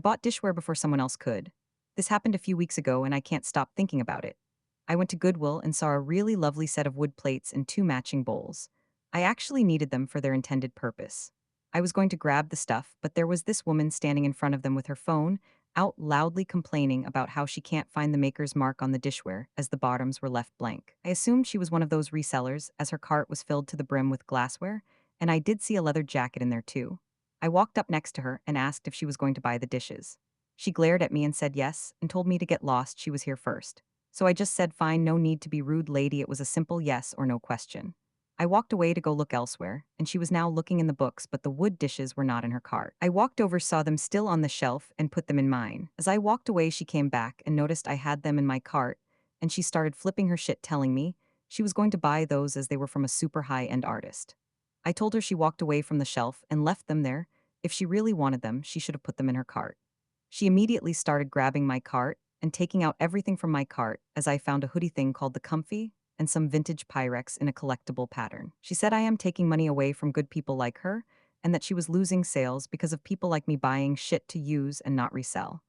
bought dishware before someone else could. This happened a few weeks ago and I can't stop thinking about it. I went to Goodwill and saw a really lovely set of wood plates and two matching bowls. I actually needed them for their intended purpose. I was going to grab the stuff, but there was this woman standing in front of them with her phone, out loudly complaining about how she can't find the maker's mark on the dishware as the bottoms were left blank. I assumed she was one of those resellers as her cart was filled to the brim with glassware, and I did see a leather jacket in there too. I walked up next to her and asked if she was going to buy the dishes. She glared at me and said yes, and told me to get lost, she was here first. So I just said fine, no need to be rude, lady, it was a simple yes or no question. I walked away to go look elsewhere, and she was now looking in the books, but the wood dishes were not in her cart. I walked over, saw them still on the shelf, and put them in mine. As I walked away, she came back and noticed I had them in my cart, and she started flipping her shit, telling me she was going to buy those as they were from a super high-end artist. I told her she walked away from the shelf and left them there. If she really wanted them, she should have put them in her cart. She immediately started grabbing my cart and taking out everything from my cart as I found a hoodie thing called the Comfy and some vintage Pyrex in a collectible pattern. She said I am taking money away from good people like her and that she was losing sales because of people like me buying shit to use and not resell.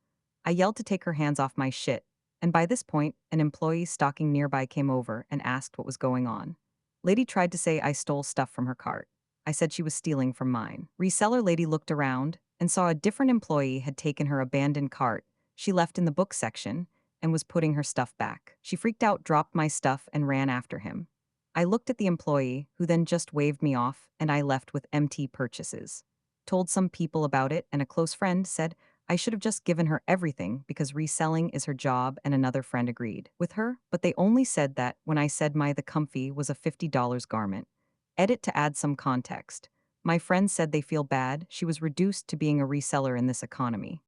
I yelled to take her hands off my shit, and by this point, an employee stalking nearby came over and asked what was going on. Lady tried to say I stole stuff from her cart. I said she was stealing from mine. Reseller lady looked around and saw a different employee had taken her abandoned cart she left in the book section and was putting her stuff back. She freaked out, dropped my stuff, and ran after him. I looked at the employee, who then just waved me off, and I left with empty purchases. Told some people about it, and a close friend said I should have just given her everything because reselling is her job, and another friend agreed with her, but they only said that when I said the comfy was a $50 garment. Edit to add some context. My friends said they feel bad, she was reduced to being a reseller in this economy.